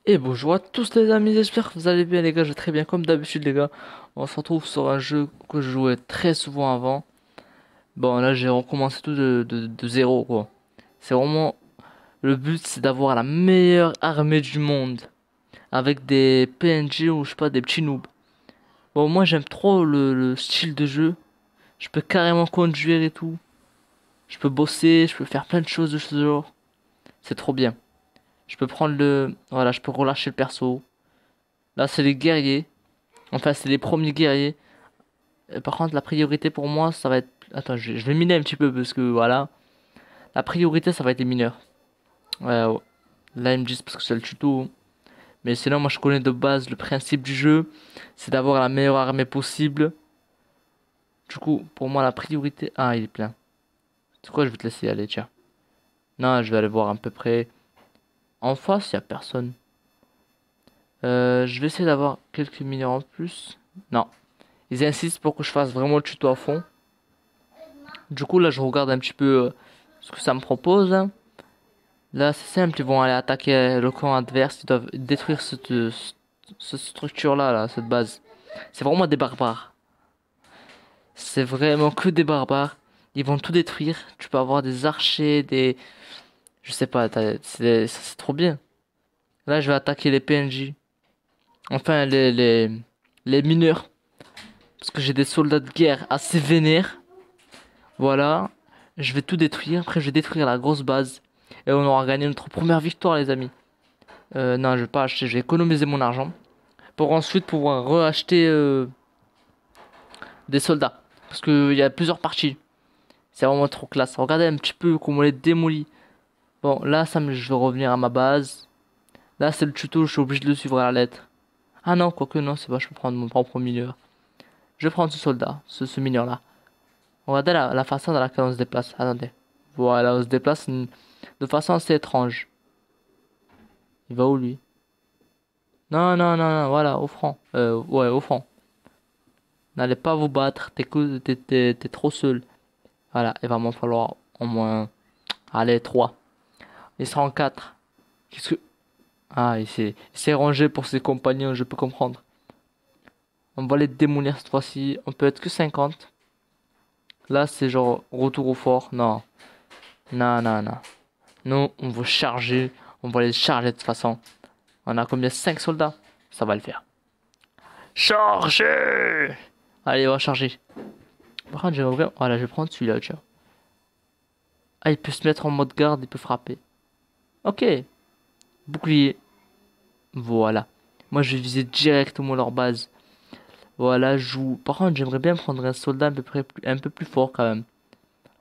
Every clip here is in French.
Et bonjour à tous les amis, j'espère que vous allez bien les gars, je vais très bien comme d'habitude les gars. On se retrouve sur un jeu que je jouais très souvent avant. Bon là j'ai recommencé tout de zéro quoi. C'est vraiment le but, c'est d'avoir la meilleure armée du monde. Avec des PNJ ou je sais pas des petits noobs. Bon moi j'aime trop le style de jeu. Je peux carrément conduire et tout. Je peux bosser, je peux faire plein de choses de ce genre. C'est trop bien. Je peux prendre le... Voilà, je peux relâcher le perso. Là c'est les guerriers. Enfin, c'est les premiers guerriers. Par contre, la priorité pour moi, ça va être... Attends, je vais miner un petit peu parce que voilà. La priorité, ça va être les mineurs. Ouais, là, ils me disent parce que c'est le tuto. Mais sinon, moi, je connais de base le principe du jeu. C'est d'avoir la meilleure armée possible. Du coup, pour moi, la priorité... Ah, il est plein. C'est quoi, je vais te laisser aller, tiens. Non, je vais aller voir à peu près. En face, il y a personne. Je vais essayer d'avoir quelques mineurs en plus. Non. Ils insistent pour que je fasse vraiment le tuto à fond. Du coup, là, je regarde un petit peu ce que ça me propose, hein. Là, c'est simple, ils vont aller attaquer le camp adverse. Ils doivent détruire cette structure-là, là, cette base. C'est vraiment des barbares. C'est vraiment que des barbares. Ils vont tout détruire. Tu peux avoir des archers, des... Je sais pas, c'est trop bien. Là, je vais attaquer les PNJ. Enfin, les mineurs. Parce que j'ai des soldats de guerre assez vénères. Voilà. Je vais tout détruire. Après, je vais détruire la grosse base. Et on aura gagné notre première victoire, les amis. Non, je vais pas acheter. Je vais économiser mon argent. Pour ensuite pouvoir reacheter des soldats. Parce qu'il y a plusieurs parties. C'est vraiment trop classe. Regardez un petit peu comment on les démolit. Bon, là, je vais revenir à ma base. Là, c'est le tuto. Je suis obligé de le suivre à la lettre. Ah non, quoique non, c'est pas. Je peux prendre mon propre mineur. Je vais prendre ce soldat, ce mineur-là. Regardez la façon dans laquelle on se déplace. Attendez. Voilà, on se déplace de façon assez étrange. Il va où lui? Non, non, non, non, voilà, au front. Ouais, au front. N'allez pas vous battre, t'es trop seul. Voilà, il va m'en falloir au moins, allez, 3. Il sera en 4. Qu'est-ce que... Ah, il s'est rangé pour ses compagnons, je peux comprendre. On va les démolir cette fois-ci. On peut être que 50. Là, c'est genre retour au fort. Non, non, non, non. Nous, on va charger. On va les charger de toute façon. On a combien? 5 soldats. Ça va le faire. Charger! Allez, on va charger. Par contre, j'aimerais bien... Voilà, je vais prendre celui-là, tiens. Ah, il peut se mettre en mode garde, il peut frapper. Ok. Bouclier. Voilà. Moi, je vais viser directement leur base. Voilà, je joue. Par contre, j'aimerais bien prendre un soldat un peu plus fort quand même.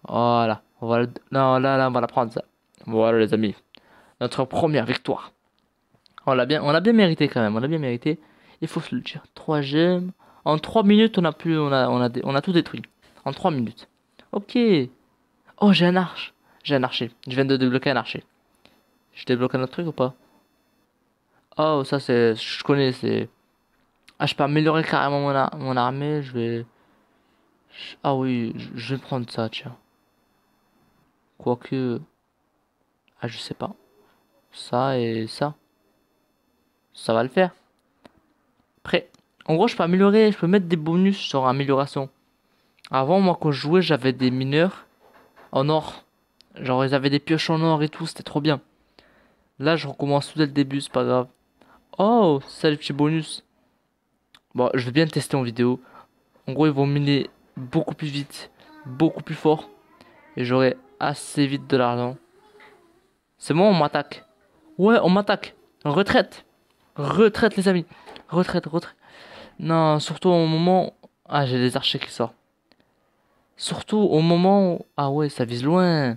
Voilà. Non, là, on va la prendre ça. Voilà, les amis. Notre première victoire. On a bien mérité quand même. On a bien mérité. Il faut se le dire. 3 gemmes. En 3 minutes, on a tout détruit. En 3 minutes. Ok. Oh, j'ai un arche. J'ai un archer. Je viens de débloquer un archer. Je débloque un autre truc ou pas? Oh, ça c'est... Je connais, c'est... Ah, je peux améliorer carrément mon armée. Ah oui, je vais prendre ça, tiens. Quoique... Ah, je sais pas. Ça et ça. Ça va le faire. Après, en gros, je peux améliorer. Je peux mettre des bonus sur amélioration. Avant, moi, quand je jouais, j'avais des mineurs en or. Genre, ils avaient des pioches en or et tout. C'était trop bien. Là, je recommence tout dès le début. C'est pas grave. Oh, ça, les petits bonus. Bon, je vais bien tester en vidéo. En gros, ils vont miner beaucoup plus vite, beaucoup plus fort. Et j'aurai assez vite de l'argent. C'est bon, on m'attaque. Ouais, on m'attaque. Retraite. Retraite, les amis. Retraite, retraite. Non, surtout au moment... Ah, j'ai des archers qui sortent. Surtout au moment où... Ah ouais, ça vise loin.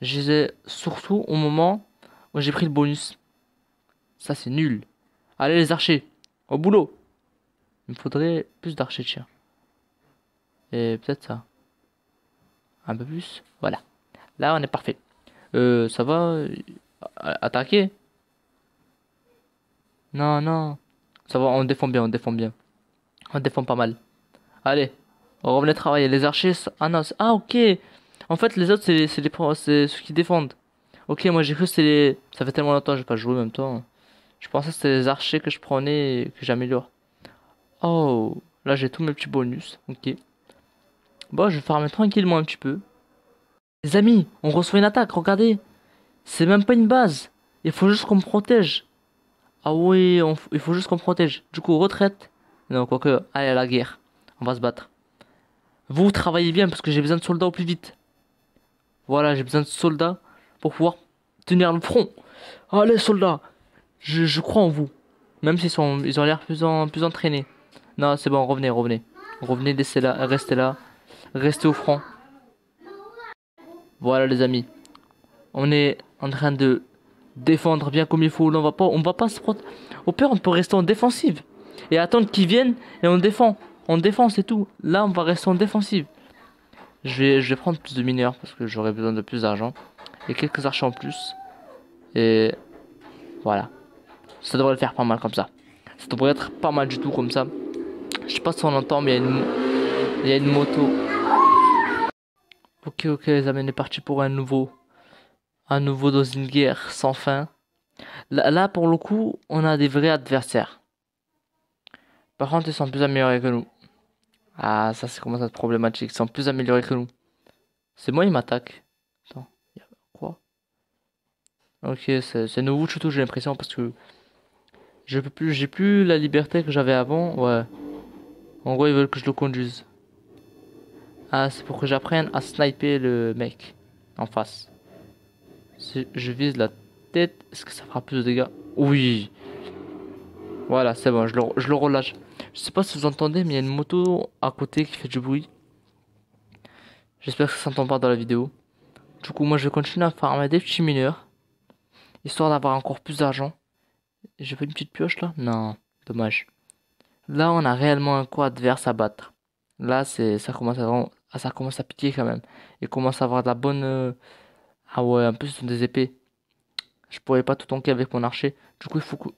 J'ai surtout au moment où j'ai pris le bonus. Ça, c'est nul. Allez, les archers. Au boulot. Il me faudrait plus d'archers, tiens. Et peut-être ça. Un peu plus. Voilà. Là, on est parfait. Ça va? Attaquer? Non, non. Ça va, on défend bien, on défend bien. On défend pas mal. Allez, on revenait travailler. Les archers... Ah non, ah ok. En fait, les autres, c'est ceux qui défendent. Ok, moi j'ai cru que c'est les... Ça fait tellement longtemps que j'ai pas joué en même temps. Je pensais que c'était les archers que je prenais et que j'améliore. Oh, là j'ai tous mes petits bonus. Ok. Bon, je vais farmer tranquillement un petit peu. Les amis, on reçoit une attaque, regardez. C'est même pas une base. Il faut juste qu'on me protège. Ah oui, il faut juste qu'on me protège. Du coup, retraite. Non, quoique, allez à la guerre. On va se battre. Vous travaillez bien parce que j'ai besoin de soldats au plus vite. Voilà, j'ai besoin de soldats pour pouvoir tenir le front. Allez, soldats, je crois en vous. Même ils ont l'air plus entraînés. Non, c'est bon, revenez, revenez. Revenez, laissez là, restez là. Restez au front. Voilà, les amis. On est en train de défendre bien comme il faut. Là, on va pas se protéger. Au pire, on peut rester en défensive. Et attendre qu'ils viennent et on défend. On défend, c'est tout. Là, on va rester en défensive. Je vais prendre plus de mineurs parce que j'aurai besoin de plus d'argent. Et quelques archers en plus. Et voilà. Ça devrait le faire pas mal comme ça. Ça devrait être pas mal du tout comme ça. Je sais pas si on entend, mais il y a une moto. Ok, ok, les amis, on est parti pour un nouveau. Un nouveau dans une guerre sans fin. Là, pour le coup, on a des vrais adversaires. Par contre, ils sont plus améliorés que nous. Ah, ça, c'est commence à être problématique. Ils sont plus améliorés que nous. C'est moi, ils m'attaquent. Attends, y a quoi? Ok, c'est nouveau tout, j'ai l'impression, parce que j'ai plus la liberté que j'avais avant. Ouais. En gros, ils veulent que je le conduise. Ah, c'est pour que j'apprenne à sniper le mec en face. Si je vise la tête, est-ce que ça fera plus de dégâts? Oui. Voilà, c'est bon, je le relâche. Je sais pas si vous entendez, mais il y a une moto à côté qui fait du bruit. J'espère que ça s'entend pas dans la vidéo. Du coup, moi, je vais continuer à farmer des petits mineurs, histoire d'avoir encore plus d'argent. J'ai fait une petite pioche là? Non, dommage. Là, on a réellement un corps adverse à battre. Là, ça commence à piquer quand même. Il commence à avoir de la bonne. Ah ouais, en plus, ce sont des épées. Je pourrais pas tout tanker avec mon archer. Du coup, il faut que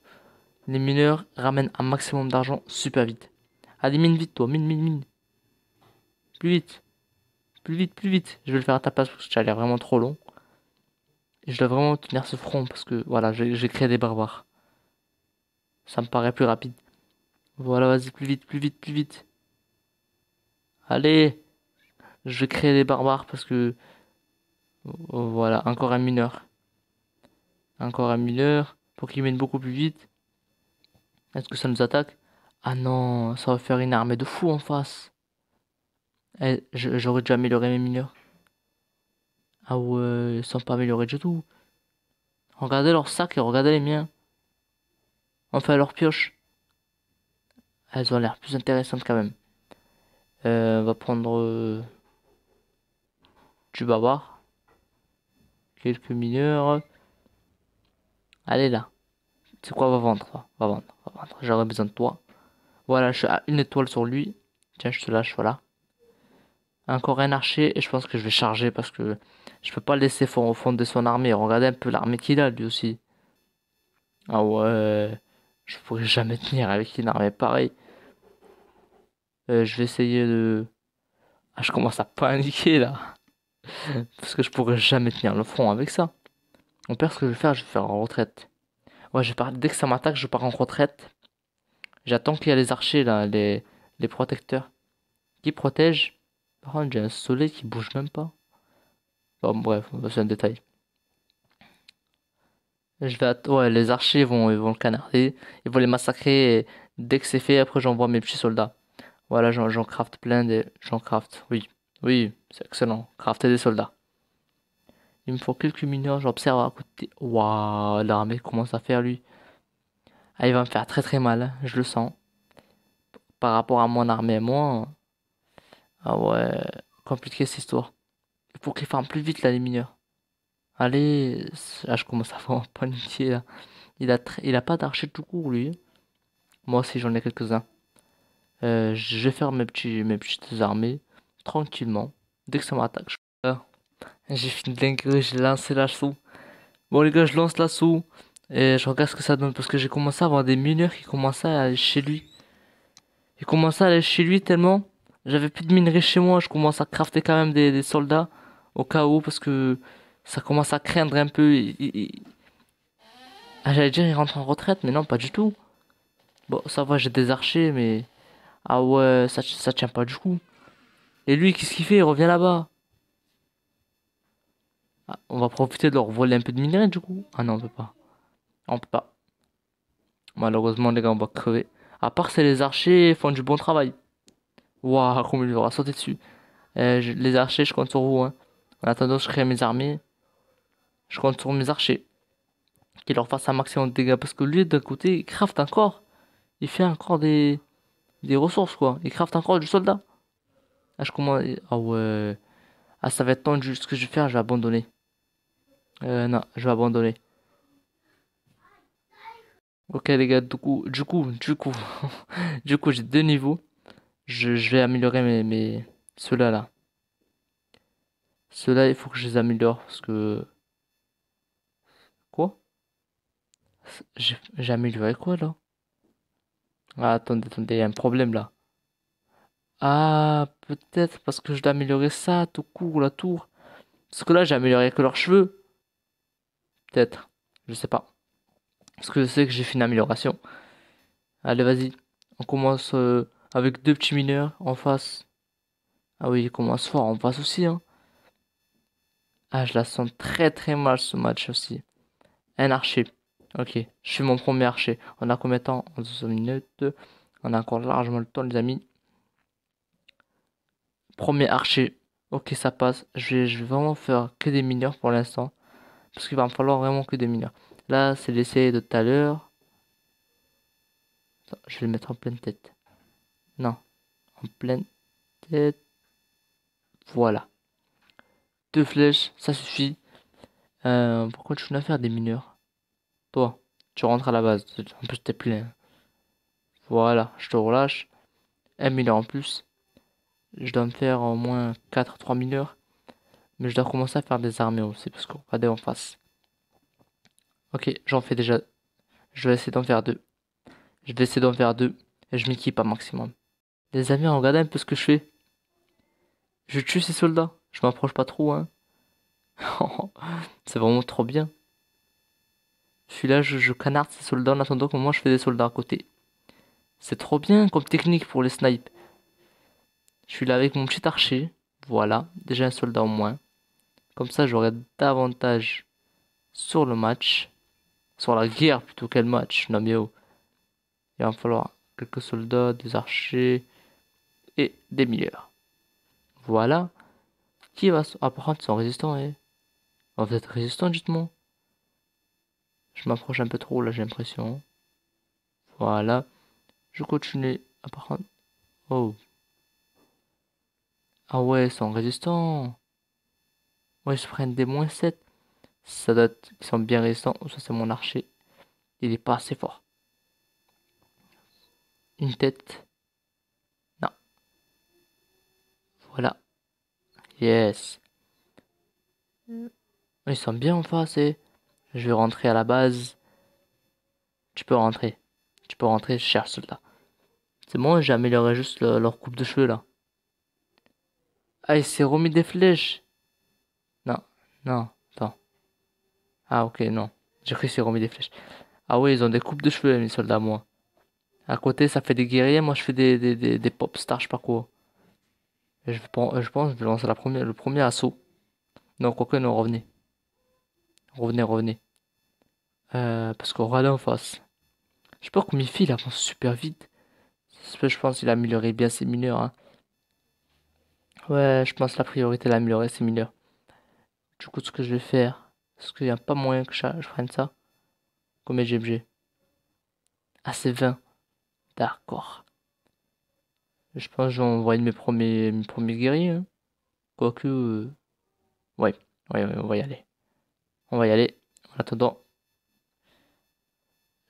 les mineurs ramènent un maximum d'argent super vite. Allez, mine vite, toi, mine. Plus vite, plus vite. Je vais le faire à ta place parce que tu as l'air vraiment trop long. Et je dois vraiment tenir ce front parce que voilà, j'ai créé des barbares. Ça me paraît plus rapide. Voilà, vas-y, plus vite. Allez, je vais créer des barbares parce que voilà, encore un mineur. Encore un mineur pour qu'il mène beaucoup plus vite. Est-ce que ça nous attaque? Ah non, ça va faire une armée de fous en face. Eh, j'aurais dû améliorer mes mineurs. Ah ouais, ils sont pas améliorés du tout. Regardez leurs sacs et regardez les miens. Enfin, leurs pioches. Elles ont l'air plus intéressantes quand même. On va prendre du barbare. Quelques mineurs. Allez là. C'est quoi, va vendre, toi. Va vendre. J'aurais besoin de toi. Voilà, je suis à une étoile sur lui. Tiens, je te lâche, voilà. Encore un archer et je pense que je vais charger parce que je peux pas le laisser fonder son armée. Regardez un peu l'armée qu'il a lui aussi. Ah ouais, je pourrais jamais tenir avec une armée pareille. Je vais essayer de... Ah, je commence à paniquer là. Parce que je pourrais jamais tenir le front avec ça. Mon père, ce que je vais faire en retraite. Ouais, dès que ça m'attaque, je pars en retraite. J'attends qu'il y a les archers là, les protecteurs. Qui protègent. Par contre, j'ai un soleil qui bouge même pas. Bon, bref, c'est un détail. Ouais, les archers ils vont le canarder. Ils vont les massacrer. Et dès que c'est fait, après, j'envoie mes petits soldats. Voilà, j'en craft plein j'en craft. Oui, oui, c'est excellent. Crafter des soldats. Il me faut quelques mineurs, j'observe à côté. Waouh, l'armée commence à faire lui. Ah, il va me faire très très mal, hein, je le sens. Par rapport à mon armée, moi. Ah ouais, compliqué cette histoire. Il faut qu'il farme plus vite là, les mineurs. Allez, là je commence à vraiment paniquer là. Il a pas d'archer tout court lui. Moi aussi j'en ai quelques-uns. Je vais faire mes petites armées tranquillement. Dès que ça m'attaque, j'ai fait une dinguerie, j'ai lancé l'assaut. Bon les gars, je lance l'assaut et je regarde ce que ça donne parce que j'ai commencé à avoir des mineurs qui commençaient à aller chez lui. Ils commençaient à aller chez lui tellement j'avais plus de minerais chez moi. Je commence à crafter quand même des soldats au cas où parce que ça commence à craindre un peu. Ah, j'allais dire il rentre en retraite, mais non, pas du tout. Bon, ça va, j'ai des archers, mais... Ah ouais, ça tient pas du coup. Et lui, qu'est-ce qu'il fait? Il revient là-bas. Ah, on va profiter de leur voler un peu de minerai du coup. Ah non, on peut pas. On peut pas. Malheureusement, les gars, on va crever. À part c'est les archers font du bon travail. Waouh, comment il aura sauté dessus. Les archers, je compte sur vous. Hein. En attendant, je crée mes armées. Je compte sur mes archers. Qu'ils leur fassent un maximum de dégâts. Parce que lui, d'un côté, il craft encore. Il fait encore des ressources, quoi. Il craft encore du soldat. Ah, je commence. Ah ouais. Ah, ça va être tendu. Ce que je vais faire, je vais abandonner. Non, je vais abandonner. Ok, les gars, du coup, du coup, j'ai deux niveaux. Je vais améliorer ceux-là, là. Ceux-là, il faut que je les améliore. Parce que. Quoi? J'ai amélioré quoi, là? Ah, attendez, il y a un problème, là. Ah, peut-être parce que je dois améliorer ça, tout court, la tour. Parce que là, j'ai amélioré que leurs cheveux. Peut-être. Je sais pas. Parce que je sais que j'ai fait une amélioration. Allez, vas-y. On commence avec deux petits mineurs en face. Ah oui, il commence fort en face aussi, hein. Ah, je la sens très très mal ce match aussi. Un archer. Ok, je suis mon premier archer. On a combien de temps? 11 minutes. On a encore largement le temps, les amis. Premier archer. Ok, ça passe. Je vais vraiment faire que des mineurs pour l'instant. Parce qu'il va me falloir vraiment que des mineurs. Là, c'est l'essai de tout à l'heure. Attends, je vais le mettre en pleine tête. Non, en pleine tête. Voilà. Deux flèches, ça suffit. Pourquoi tu veux faire des mineurs? Toi, tu rentres à la base. En plus, t'es plein. Voilà, je te relâche. Un mineur en plus. Je dois me faire au moins 3 mineurs. Mais je dois commencer à faire des armées aussi. Parce qu'on va en face. Ok, j'en fais déjà. Je vais essayer d'en faire deux. Je vais essayer d'en faire deux. Et je m'équipe un maximum. Les amis, regardez un peu ce que je fais. Je tue ces soldats. Je m'approche pas trop, hein. C'est vraiment trop bien. Je suis là, je canarde ces soldats en attendant que moi je fais des soldats à côté. C'est trop bien comme technique pour les snipes. Je suis là avec mon petit archer. Voilà, déjà un soldat au moins. Comme ça, j'aurai davantage sur le match. Sur la guerre plutôt qu'un match. Non mais oh. Il va me falloir quelques soldats, des archers et des mineurs. Voilà. Qui va... Ah par contre, ils sont résistants, eh. Oh, vous êtes résistants, dites-moi. Je m'approche un peu trop là, j'ai l'impression. Voilà. Je continue. Ah par contre... Oh. Ah ouais, ils sont résistants. Ouais, ils se prennent des -7. Ça date. Ils sont bien résistants. Oh, ça, c'est mon archer. Il est pas assez fort. Une tête. Non. Voilà. Yes. Ils sont bien en face, eh. Je vais rentrer à la base. Tu peux rentrer. Tu peux rentrer, je cherche soldat. C'est bon, j'ai amélioré juste leur coupe de cheveux, là. Ah, il s'est remis des flèches. Non. Non. Attends. Ah, ok, non. J'ai cru qu'il s'est remis des flèches. Ah oui, ils ont des coupes de cheveux, mes soldats, moi. À côté, ça fait des guerriers. Moi, je fais des pop stars, je sais pas quoi. Et je pense que je vais lancer le premier assaut. Non, quoique, non, revenez. Revenez. Parce qu'on râle en face. Je sais pas comment il fait, il avance super vite. Je pense qu'il a amélioré bien ses mineurs, hein. Ouais, je pense que la priorité, c'est d'améliorer ses mineurs. Du coup, ce que je vais faire, parce qu'il n'y a pas moyen que je prenne ça. Combien j'ai? Ah, c'est 20. D'accord. Je pense que je vais envoyer mes premiers guerriers, hein. Quoique, ouais. Ouais, on va y aller. On va y aller. En attendant,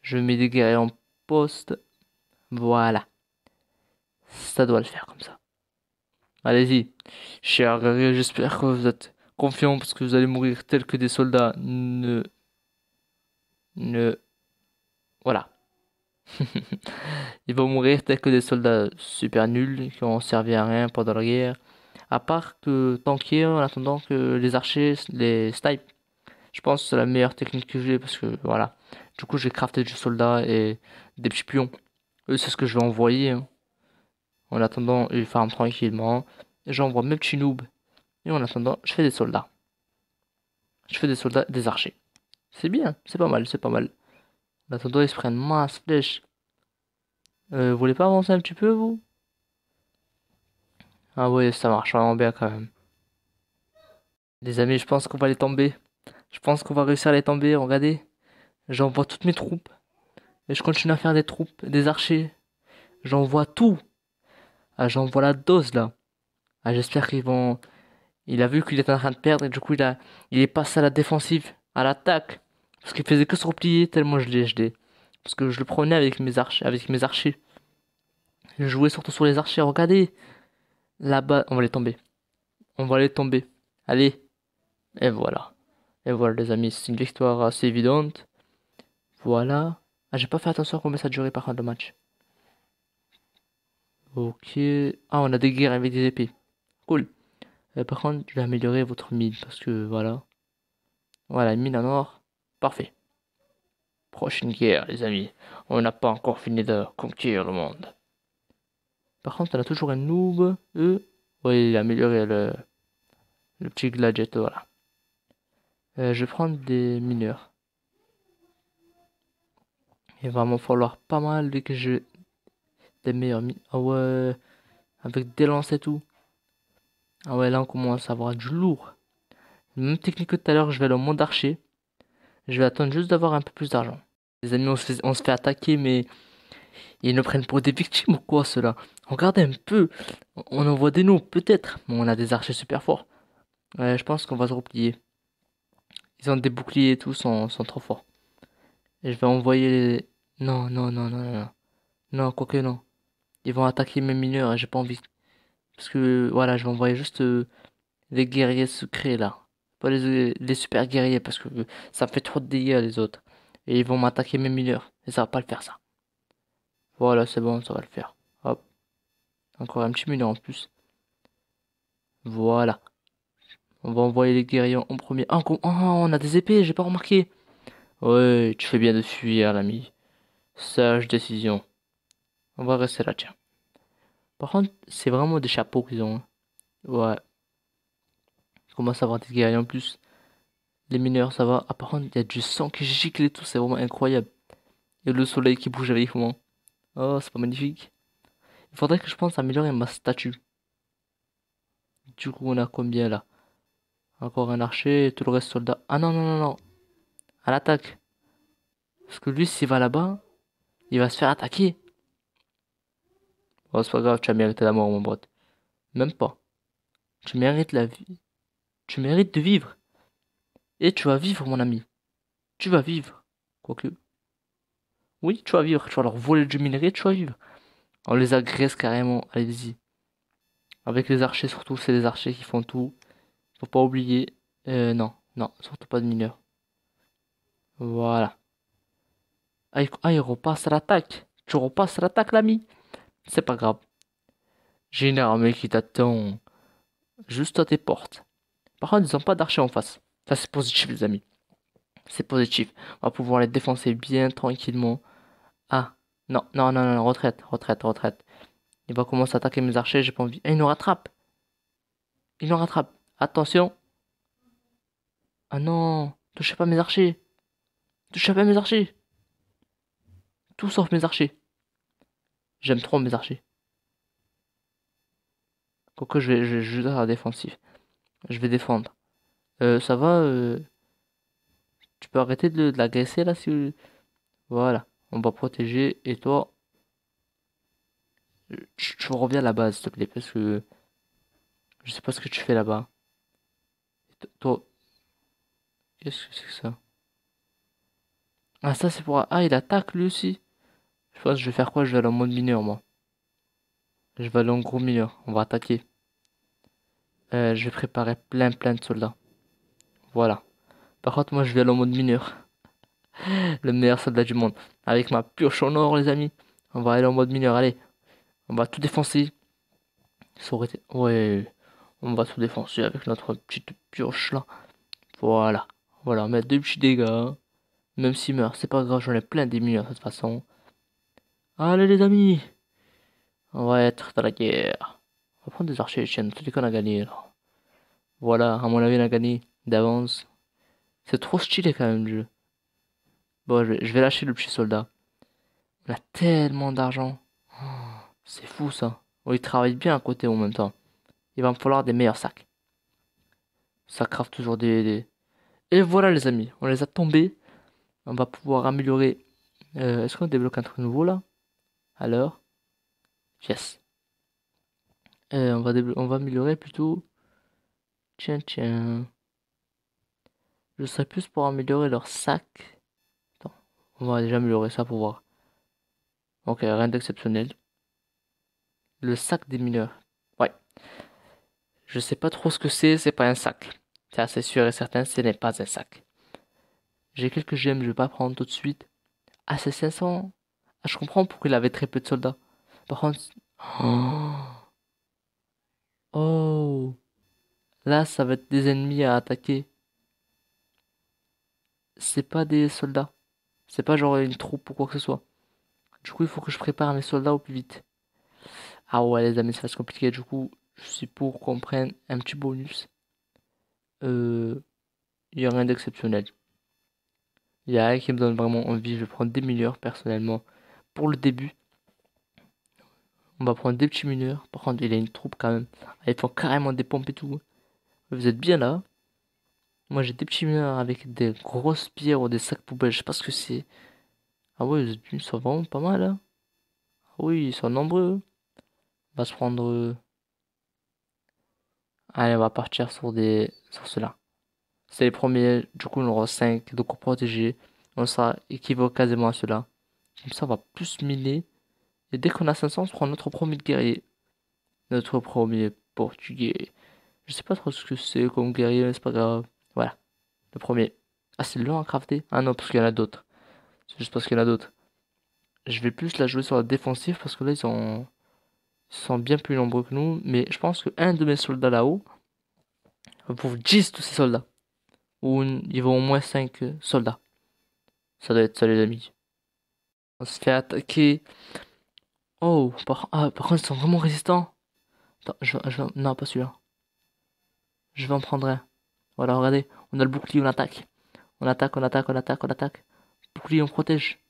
je mets des guerriers en poste. Voilà. Ça doit le faire comme ça. Allez-y. Chers guerriers, j'espère que vous êtes confiants parce que vous allez mourir tels que des soldats. Ne, voilà. Ils vont mourir tels que des soldats super nuls qui ont servi à rien pendant la guerre. À part que tanker en attendant que les archers les snipe. Je pense que c'est la meilleure technique que j'ai parce que voilà. Du coup, je vais crafter du soldat et des petits pions. Eux, c'est ce que je vais envoyer, hein. En attendant, ils farment tranquillement. Et j'envoie mes petits noobs. Et en attendant, je fais des soldats. Je fais des soldats, des archers. C'est bien, c'est pas mal, c'est pas mal. En attendant, ils se prennent masse flèche. Vous voulez pas avancer un petit peu, vous? Ah ouais, ça marche vraiment bien quand même. Les amis, je pense qu'on va les tomber. Je pense qu'on va réussir à les tomber. Regardez, j'envoie toutes mes troupes. Et je continue à faire des troupes, des archers. J'envoie tout. Ah, j'envoie la dose là. Ah, j'espère qu'ils vont. Il a vu qu'il était en train de perdre et du coup il est passé à la défensive, à l'attaque. Parce qu'il faisait que se replier tellement je l'ai gelé. Parce que je le prenais avec mes archers. Je jouais surtout sur les archers. Regardez. Là-bas, on va les tomber. On va les tomber. Allez. Et voilà. Et voilà les amis, c'est une victoire assez évidente. Voilà. Ah, j'ai pas fait attention à combien ça durait par contre le match. Ok. Ah, on a des guerres avec des épées. Cool. Par contre, je vais améliorer votre mine parce que voilà. Voilà, mine en or. Parfait. Prochaine guerre, les amis. On n'a pas encore fini de conquérir le monde. Par contre, on a toujours un noob. Oui, il a amélioré le petit gladiator là. Je vais prendre des mineurs. Il va m'en falloir pas mal dès que j'ai des meilleurs mineurs. Ah ouais, avec des lances et tout. Ah ouais, là on commence à avoir du lourd. Même technique que tout à l'heure, je vais aller au monde archer. Je vais attendre juste d'avoir un peu plus d'argent. Les amis, on se fait attaquer, mais ils nous prennent pour des victimes ou quoi, ceux-là? Regardez un peu. On en voit des noms, peut-être. Mais on a des archers super forts. Ouais, je pense qu'on va se replier. Ils ont des boucliers et tout, sont trop forts. Et je vais envoyer les... Non, non, non, non, non, non. Non, quoique non. Ils vont attaquer mes mineurs et j'ai pas envie. Parce que, voilà, je vais envoyer juste les guerriers secrets, là. Pas les super guerriers, parce que ça me fait trop de dégâts, les autres. Et ils vont m'attaquer mes mineurs. Et ça va pas le faire, ça. Voilà, c'est bon, ça va le faire. Hop. Encore un petit mineur en plus. Voilà. On va envoyer les guerriers en premier. Ah, on a des épées, j'ai pas remarqué. Ouais, tu fais bien de fuir, l'ami. Sage décision. On va rester là, tiens. Par contre, c'est vraiment des chapeaux qu'ils ont, hein. Ouais. Je commence à avoir des guerriers en plus. Les mineurs, ça va. Ah, par contre, il y a du sang qui gicle et tout, c'est vraiment incroyable. Et le soleil qui bouge avec moi. Oh, c'est pas magnifique. Il faudrait que je pense améliorer ma statue. Du coup, on a combien là? Encore un archer et tout le reste soldat. Ah non, non, non, non. À l'attaque. Parce que lui, s'il va là-bas, il va se faire attaquer. Oh, c'est pas grave, tu as mérité la mort, mon pote. Même pas. Tu mérites la vie. Tu mérites de vivre. Et tu vas vivre, mon ami. Tu vas vivre. Quoique. Oui, tu vas vivre. Tu vas leur voler du minerai, tu vas vivre. On les agresse carrément. Allez-y. Avec les archers, surtout, c'est les archers qui font tout. Faut pas oublier. Non, non, surtout pas de mineurs. Voilà. Ah, il repasse à l'attaque. Tu repasses à l'attaque, l'ami. C'est pas grave. J'ai une armée qui t'attend juste à tes portes. Par contre, ils ont pas d'archers en face. Ça, c'est positif, les amis. C'est positif. On va pouvoir les défoncer bien tranquillement. Ah, non, non, non, non, retraite, retraite, retraite. Il va commencer à attaquer mes archers, j'ai pas envie. Ah, il nous rattrape. Il nous rattrape. Attention. Ah non, touchez pas mes archers. Touchez pas mes archers. Tout sauf mes archers. J'aime trop mes archers. Quoique je vais juste à la défensive. Je vais défendre. Ça va tu peux arrêter de l'agresser là si... Voilà. On va protéger. Et toi, tu reviens à la base, s'il te plaît. Parce que je sais pas ce que tu fais là-bas. Toi, qu'est-ce que c'est que ça? Ah, ça c'est pour... Ah, il attaque lui aussi. Je pense que je vais faire quoi? Je vais aller en mode mineur, moi. Je vais aller en gros mineur. On va attaquer. Je vais préparer plein de soldats. Voilà. Par contre, moi, je vais aller en mode mineur. Le meilleur soldat du monde. Avec ma pioche en or, les amis. On va aller en mode mineur. Allez. On va tout défoncer. Ça aurait été... Ouais. On va tout défoncer avec notre petite pioche là. Voilà. Voilà. Mettre deux petits dégâts. Même s'il meurt, c'est pas grave, j'en ai plein des millions de toute façon. Allez les amis, on va être dans la guerre. On va prendre des archers, tiens, tous les qu'on a gagné là. Voilà, à mon avis, on a gagné d'avance. C'est trop stylé quand même le jeu. Bon, je vais lâcher le petit soldat. On a tellement d'argent. Oh, c'est fou ça. Oh, il travaille bien à côté en même temps. Il va me falloir des meilleurs sacs. Ça craft toujours Et voilà les amis, on les a tombés. On va pouvoir améliorer. Est-ce qu'on débloque un truc nouveau là? Alors? Yes. On va améliorer plutôt. Tiens, tiens. Je serais plus pour améliorer leur sac. Attends, on va déjà améliorer ça pour voir. Ok, rien d'exceptionnel. Le sac des mineurs. Ouais. Je sais pas trop ce que c'est pas un sac. C'est assez sûr et certain, ce n'est pas un sac. J'ai quelques gemmes, je vais pas prendre tout de suite. Ah, c'est 500. Ah, je comprends pourquoi il avait très peu de soldats. Par contre. Oh. Oh. Là, ça va être des ennemis à attaquer. C'est pas des soldats. C'est pas genre une troupe ou quoi que ce soit. Du coup, il faut que je prépare mes soldats au plus vite. Ah ouais, les amis, ça va être compliqué. Du coup, je suis pour qu'on prenne un petit bonus. Euh, il y a rien d'exceptionnel. Il y a rien qui me donne vraiment envie. Je vais prendre des mineurs personnellement. Pour le début, on va prendre des petits mineurs. Par contre, il a une troupe quand même. Ah, ils font carrément des pompes et tout. Vous êtes bien là? Moi, j'ai des petits mineurs avec des grosses pierres ou des sacs poubelles. Je sais pas ce que c'est. Ah ouais, ils sont vraiment pas mal là. Ah oui, ils sont nombreux. On va se prendre. Allez, on va partir sur cela. C'est les premiers. Du coup, on aura 5 de cours protégés. On sera équivaut quasiment à cela. Comme ça, on va plus miner. Et dès qu'on a 500, on se prend notre premier guerrier. Notre premier portugais. Je sais pas trop ce que c'est comme guerrier, mais c'est pas grave. Voilà, le premier. Ah, c'est long à crafter? Ah non, parce qu'il y en a d'autres. C'est juste parce qu'il y en a d'autres. Je vais plus la jouer sur la défensive parce que là, ils sont bien plus nombreux que nous. Mais je pense que un de mes soldats là-haut va pour 10 de ces soldats. Ils vont au moins 5 soldats. Ça doit être ça, les amis. On se fait attaquer. Oh, par contre, ils sont vraiment résistants. Attends, non, pas celui-là. Je vais en prendre un. Voilà, regardez. On a le bouclier, on attaque. On attaque, on attaque, on attaque, on attaque. Bouclier, on protège.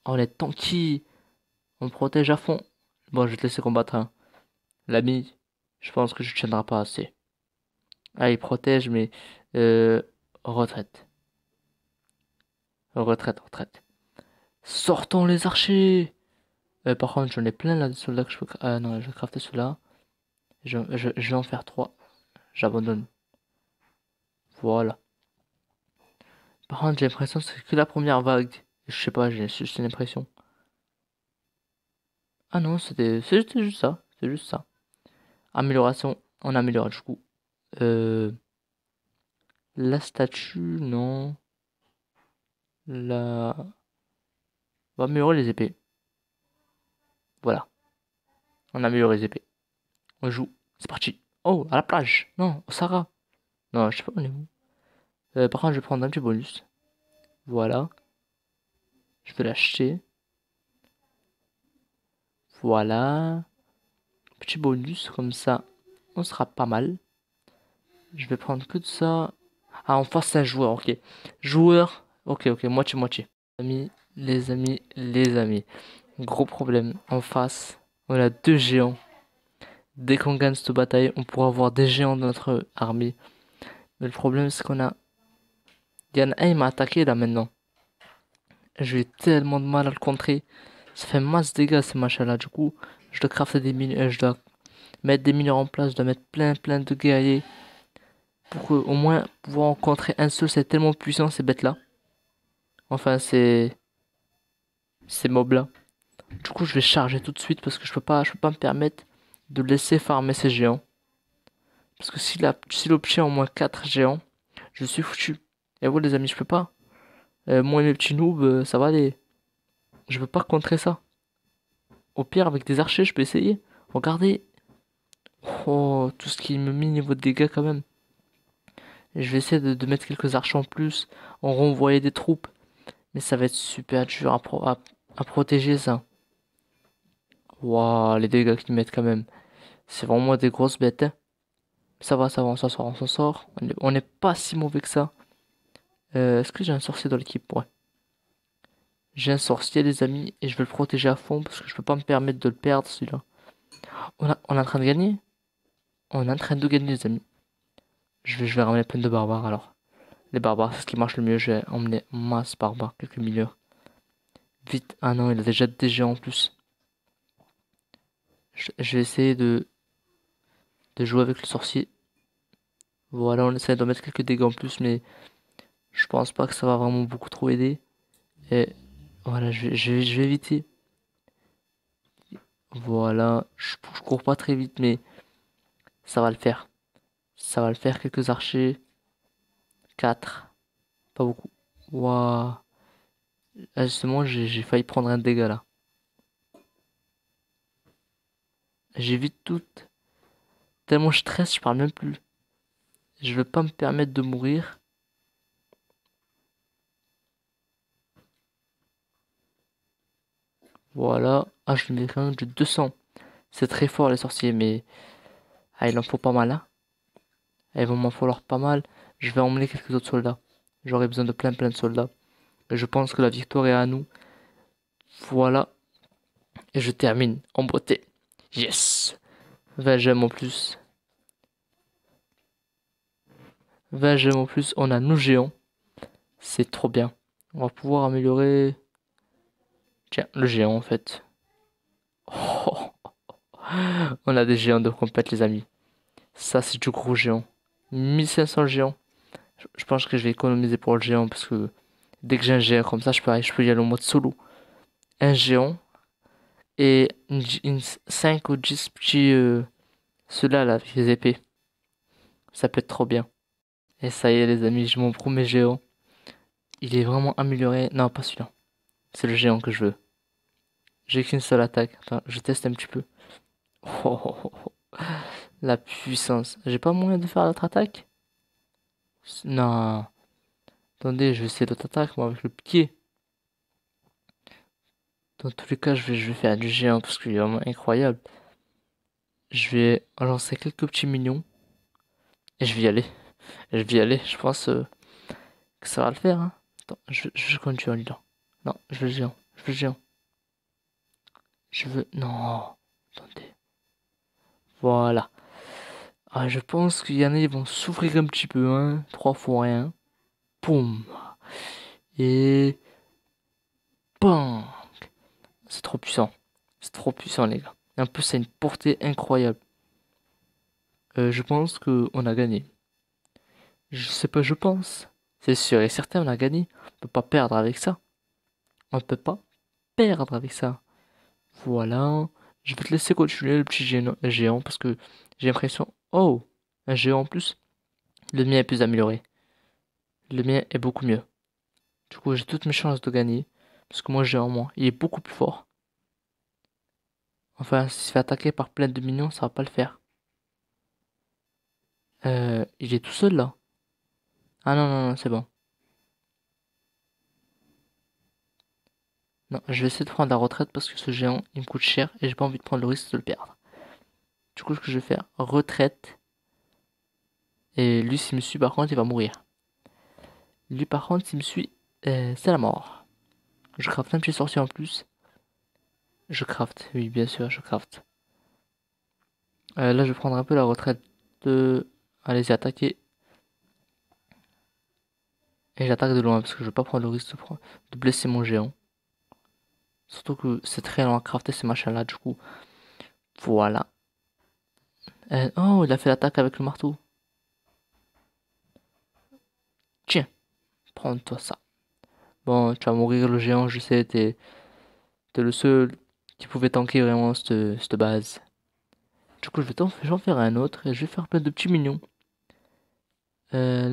Oh, on est tanky. On protège à fond. Bon, je vais te laisser combattre, hein. L'ami, je pense que je tiendrai pas assez. Ah, il protège, mais... Euh, retraite. Retraite, retraite. Sortons les archers. Par contre, j'en ai plein là de soldats que je peux... Ah non, je vais crafter ceux-là. Je vais en faire 3. J'abandonne. Voilà. Par contre, j'ai l'impression que c'est que la première vague. Je sais pas, j'ai juste une impression. Ah non, c'était juste ça. C'est juste ça. Amélioration. On améliore du coup. Euh, la statue, non. La... On va améliorer les épées. Voilà. On améliore les épées. On joue. C'est parti. Oh, à la plage. Non, au Sahara. Non, je sais pas, on est où. Par contre, je vais prendre un petit bonus. Voilà. Je vais l'acheter. Voilà. Petit bonus, comme ça, on sera pas mal. Je vais prendre que de ça. Ah, en face, c'est un joueur, ok. Joueur, ok, ok, moitié-moitié. Amis, les amis, les amis. Gros problème. En face, on a deux géants. Dès qu'on gagne cette bataille, on pourra avoir des géants dans notre armée. Mais le problème, c'est qu'on a... Il y en a un, il m'a attaqué là maintenant. J'ai eu tellement de mal à le contrer. Ça fait masse de dégâts ces machins-là. Du coup, je dois crafter des mines. Je dois mettre des mineurs en place. Je dois mettre plein de guerriers. Pour au moins pouvoir en contrer un seul. C'est tellement puissant ces bêtes-là. Enfin, ces mobs-là. Du coup, je vais charger tout de suite parce que je peux pas me permettre de laisser farmer ces géants. Parce que si l'obtient au moins 4 géants, je suis foutu. Et vous les amis, je peux pas. Moi et mes petits noobs, ça va aller. Je peux pas contrer ça. Au pire, avec des archers, je peux essayer. Regardez. Oh, tout ce qui me mine niveau de dégâts quand même. Et je vais essayer de mettre quelques archers en plus. On renvoyer des troupes. Mais ça va être super dur à protéger ça. Waouh, les dégâts qu'ils mettent quand même. C'est vraiment des grosses bêtes, hein. Ça va, on s'en sort, on s'en sort. On n'est pas si mauvais que ça. Est-ce que j'ai un sorcier dans l'équipe? Ouais. J'ai un sorcier, les amis, et je vais le protéger à fond parce que je peux pas me permettre de le perdre, celui-là. On est en train de gagner? On est en train de gagner, les amis. Je vais ramener plein de barbares alors. Les barbares, c'est ce qui marche le mieux. Je vais emmener masse barbares, quelques millions. Vite. Ah non, il a déjà des géants en plus. Je vais essayer de jouer avec le sorcier. Voilà, on essaie de mettre quelques dégâts en plus, mais je pense pas que ça va vraiment beaucoup trop aider. Et voilà, je vais éviter. Voilà, je cours pas très vite, mais ça va le faire. Ça va le faire, quelques archers. 4, pas beaucoup. Waouh. Ah, justement, j'ai failli prendre un dégât là. J'évite tout. Tellement je stresse, je parle même plus. Je veux pas me permettre de mourir. Voilà. Ah, je mets quand même de 200. C'est très fort les sorciers, mais ah, il en faut pas mal, hein. Il va m'en falloir pas mal. Je vais emmener quelques autres soldats. J'aurai besoin de plein de soldats. Et je pense que la victoire est à nous. Voilà. Et je termine en beauté. Yes. 20 gemmes en plus. 20 gemmes en plus. On a nos géants. C'est trop bien. On va pouvoir améliorer. Tiens, le géant en fait. Oh, on a des géants de compète, les amis. Ça, c'est du gros géant. 1500 géants. Je pense que je vais économiser pour le géant parce que dès que j'ai un géant comme ça, je peux y aller en mode solo. Un géant et 5 ou 10 petits. Ceux-là, là, avec les épées. Ça peut être trop bien. Et ça y est, les amis, j'ai mon premier géant. Il est vraiment amélioré. Non, pas celui-là. C'est le géant que je veux. J'ai qu'une seule attaque. Attends, je teste un petit peu. Oh, oh, oh, oh. La puissance. J'ai pas moyen de faire l'autre attaque? Non. Attendez, je vais essayer l'autre attaque, moi, avec le pied. Dans tous les cas, je vais faire du géant parce qu'il est vraiment incroyable. Je vais lancer quelques petits minions. Et je vais y aller. Je vais y aller. Je pense que ça va le faire, hein. Attends, je continue lui là. Non, je veux le géant. Je veux le géant. Je veux. Non. Attendez. Voilà. Ah, je pense qu'il y en a, ils vont souffrir un petit peu, hein. 3 fois rien. Poum. Et. Bam. C'est trop puissant. C'est trop puissant, les gars. Et en plus, ça a une portée incroyable. Je pense qu'on a gagné. Je sais pas, je pense. C'est sûr et certain, on a gagné. On peut pas perdre avec ça. On peut pas perdre avec ça. Voilà. Je vais te laisser continuer le petit géant parce que j'ai l'impression. Oh! Un géant en plus. Le mien est plus amélioré. Le mien est beaucoup mieux. Du coup, j'ai toutes mes chances de gagner. Parce que moi, j'ai en moi. Il est beaucoup plus fort. Enfin, s'il se fait attaquer par plein de minions, ça va pas le faire. Il est tout seul là. Ah non, non, non, c'est bon. Non, je vais essayer de prendre la retraite parce que ce géant, il me coûte cher et j'ai pas envie de prendre le risque de le perdre. Du coup, ce que je vais faire, retraite. Et lui, s'il me suit, par contre, il va mourir. Lui, par contre, s'il me suit, c'est la mort. Je craft un petit sorcier en plus. Je craft, oui, bien sûr, je craft. Là, je vais prendre un peu la retraite de. Allez-y, attaquer. Et j'attaque de loin parce que je veux pas prendre le risque de blesser mon géant. Surtout que c'est très long à crafter ces machins-là, du coup. Voilà. Oh, il a fait l'attaque avec le marteau. Tiens, prends-toi ça. Bon, tu vas mourir le géant, je sais, t'es le seul qui pouvait tanker vraiment cette base. Du coup, j'en faire un autre et je vais faire plein de petits mignons. Là,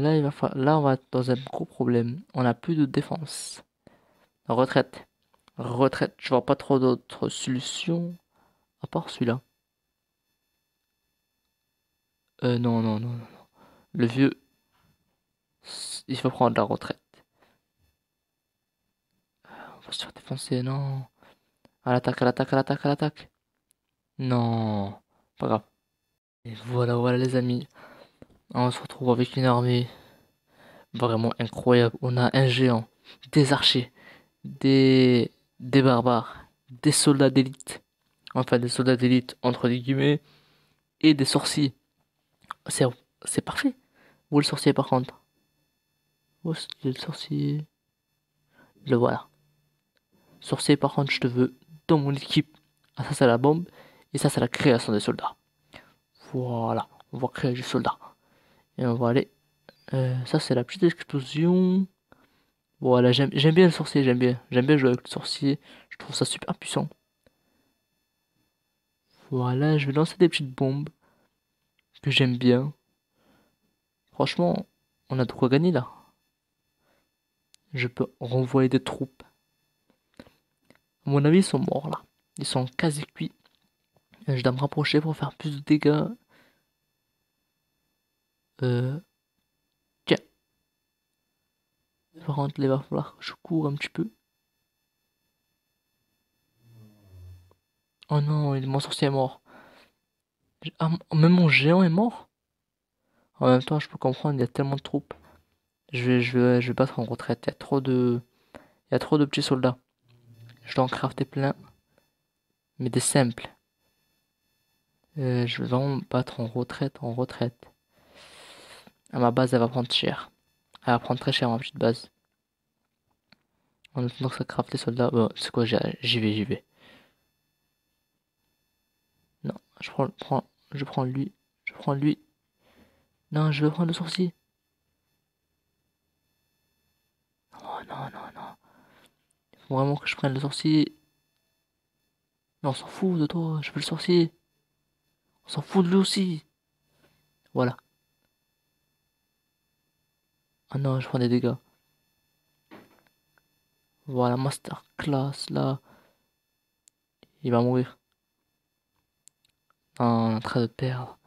là, on va être dans un gros problème. On a plus de défense. Retraite. Retraite. Je vois pas trop d'autres solutions à part celui-là. Non, non, non, non. Le vieux, il faut prendre la retraite. va se faire défoncer, non. À l'attaque, à l'attaque, à l'attaque, à l'attaque. Non, pas grave. Et voilà, voilà les amis. On se retrouve avec une armée vraiment incroyable. On a un géant, des archers, des, des barbares, des soldats d'élite. Enfin, des soldats d'élite entre des guillemets. Et des sorciers. C'est, c'est parfait. Où est le sorcier par contre? Où est le sorcier? Le voilà. Sorcier par contre, je te veux dans mon équipe. Ah, ça c'est la bombe. Et ça c'est la création des soldats. Voilà. On va créer des soldats. Et on va aller. Ça c'est la petite explosion. Voilà, j'aime bien le sorcier, j'aime bien. J'aime bien jouer avec le sorcier. Je trouve ça super puissant. Voilà, je vais lancer des petites bombes que j'aime bien. Franchement, on a de quoi gagner là. Je peux renvoyer des troupes. À mon avis, ils sont morts là. Ils sont quasi cuits. Je dois me rapprocher pour faire plus de dégâts. Euh, Tiens, par contre, il va falloir que je cours un petit peu. Oh non, mon sorcier est mort. Ah, même mon géant est mort. En même temps, je peux comprendre, il y a tellement de troupes. Je vais battre en retraite. Il y a trop de petits soldats. Je dois en crafter plein, mais des simples. Je vais vraiment battre en retraite, en retraite. Ah, ma base, elle va prendre cher. Elle va prendre très cher, ma petite base. En attendant que ça craft les soldats. Bon, c'est quoi, j'y vais, j'y vais. Non, je prends lui. Je prends lui. Non, je veux prendre le sourcil. Oh non, non, non. Il faut vraiment que je prenne le sourcil. Mais on s'en fout de toi, je veux le sourcil. On s'en fout de lui aussi. Voilà. Ah non, je prends des dégâts. Voilà, masterclass là. Il va mourir. Non, on est en train de perdre.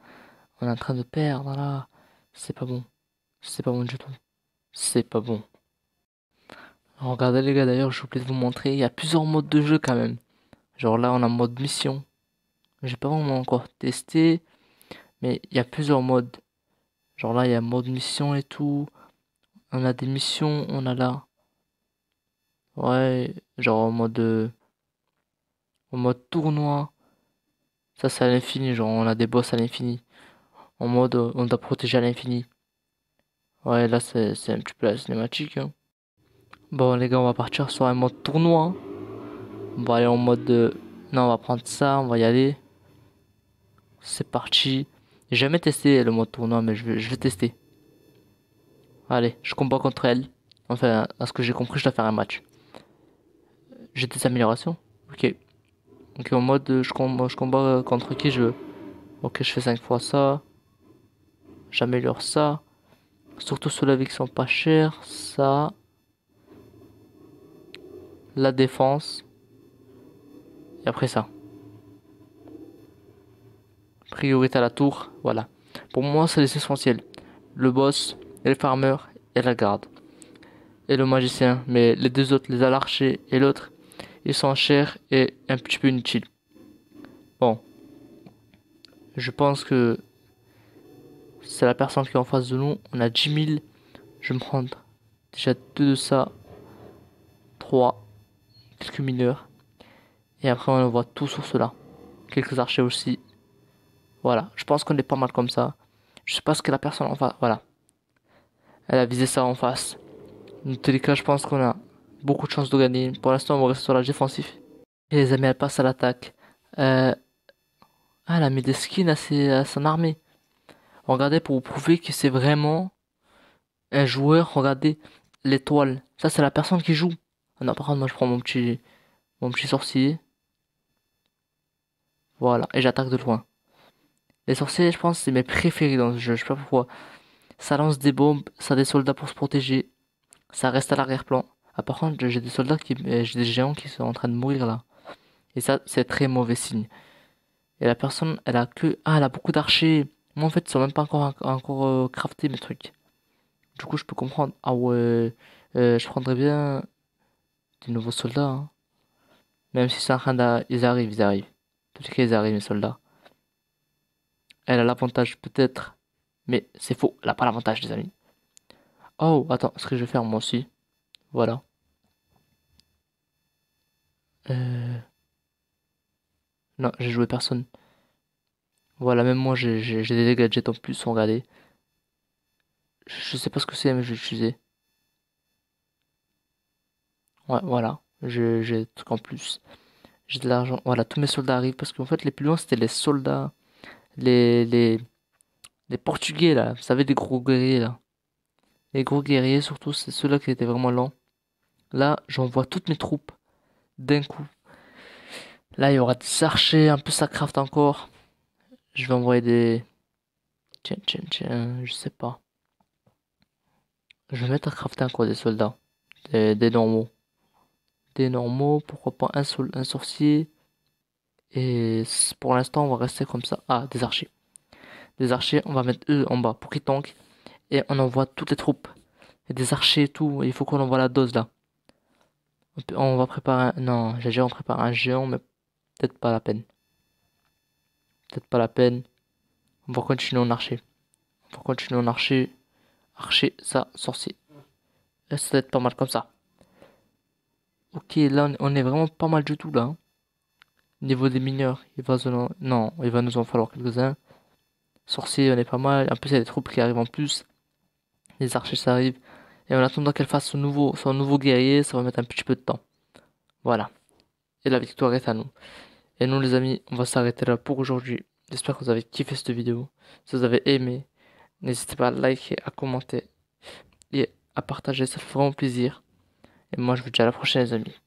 On est en train de perdre là. C'est pas bon. C'est pas bon du tout. C'est pas bon. Regardez les gars, d'ailleurs, je voulais vous montrer. Il y a plusieurs modes de jeu quand même. Genre là, on a mode mission. J'ai pas vraiment encore testé. Mais il y a plusieurs modes. Genre là, il y a mode mission et tout. On a des missions, on a là. Ouais, genre en mode tournoi. Ça, c'est à l'infini. Genre, on a des boss à l'infini. En mode, on doit protéger à l'infini. Ouais, là, c'est un petit peu la cinématique, hein. Bon, les gars, on va partir sur un mode tournoi, hein. On va aller en mode. Non, on va prendre ça, on va y aller. C'est parti. J'ai jamais testé le mode tournoi, mais je vais tester. Allez, je combats contre elle. Enfin, à ce que j'ai compris, je dois faire un match. J'ai des améliorations. Ok. Ok, en mode, je combats contre qui je veux. Ok, je fais 5 fois ça. J'améliore ça. Surtout ceux-là qui sont pas chers. Ça. La défense. Et après ça. Priorité à la tour. Voilà. Pour moi, c'est les essentiels. Le boss, et le farmer, et la garde. Et le magicien. Mais les deux autres, les l'archer et l'autre, ils sont chers et un petit peu inutiles. Bon. Je pense que c'est la personne qui est en face de nous. On a 10 000. Je vais me prendre déjà deux de ça. 3. Quelques mineurs. Et après, on envoie tout sur cela. Quelques archers aussi. Voilà. Je pense qu'on est pas mal comme ça. Je sais pas ce que la personne en face. Voilà. Elle a visé ça en face. Dans tous les cas, je pense qu'on a beaucoup de chances de gagner. Pour l'instant, on va rester sur la défensif. Et les amis, elle passe à l'attaque. Euh... Ah, elle a mis des skins à son armée. Regardez pour vous prouver que c'est vraiment un joueur. Regardez l'étoile. Ça, c'est la personne qui joue. Ah non, par contre, moi, je prends mon petit sorcier. Voilà. Et j'attaque de loin. Les sorciers, je pense, c'est mes préférés dans ce jeu. Je sais pas pourquoi. Ça lance des bombes, ça a des soldats pour se protéger. Ça reste à l'arrière-plan. Ah, par contre, j'ai des géants qui sont en train de mourir là. Et ça, c'est très mauvais signe. Et la personne, elle a que, ah, elle a beaucoup d'archers. Moi, en fait, ils sont même pas encore craftés mes trucs. Du coup, je peux comprendre. Ah ouais, je prendrais bien des nouveaux soldats, hein. Même si c'est en train de... Ils arrivent, ils arrivent. Tout cas, ils arrivent, les soldats. Elle a l'avantage, peut-être. Mais c'est faux. Elle a pas l'avantage, les amis. Oh, attends, ce que je vais faire, moi aussi. Voilà. Euh... Non, j'ai joué personne. Voilà, même moi, j'ai des gadgets en plus, regardez. Je sais pas ce que c'est, mais je vais l'utiliser. Ouais, voilà. J'ai des trucs en plus. J'ai de l'argent. Voilà, tous mes soldats arrivent. Parce qu'en fait, les plus loin, c'était les soldats. Les, les, les Portugais, là. Vous savez, des gros guerriers, là. Les gros guerriers, surtout, c'est ceux-là qui étaient vraiment lents. Là, j'envoie toutes mes troupes d'un coup. Là, il y aura des archers. Un peu ça craft encore. Je vais envoyer des... Tiens, tiens, tiens. Je sais pas. Je vais mettre à crafter encore des soldats. Des normaux. Des normaux. Pourquoi pas un sorcier. Et pour l'instant, on va rester comme ça. Ah, des archers. Des archers, on va mettre eux en bas pour qu'ils tankent. Et on envoie toutes les troupes. Et des archers et tout. Il faut qu'on envoie la dose là. On va préparer un... Non, j'ai déjà on prépare un géant, mais peut-être pas la peine. Peut-être pas la peine. On va continuer en archer. On va continuer en archer. Archer, ça, sorcier. Et ça va être pas mal comme ça. Ok, là on est vraiment pas mal du tout là, hein. Niveau des mineurs, non, il va nous en falloir quelques-uns. Sorcier, on est pas mal. En plus, il y a des troupes qui arrivent en plus. Les archers, ça arrive. Et en attendant qu'elle fasse son nouveau guerrier, ça va mettre un petit peu de temps. Voilà. Et la victoire est à nous. Et nous, les amis, on va s'arrêter là pour aujourd'hui. J'espère que vous avez kiffé cette vidéo. Si vous avez aimé, n'hésitez pas à liker, à commenter et à partager. Ça fait vraiment plaisir. Et moi, je vous dis à la prochaine, les amis.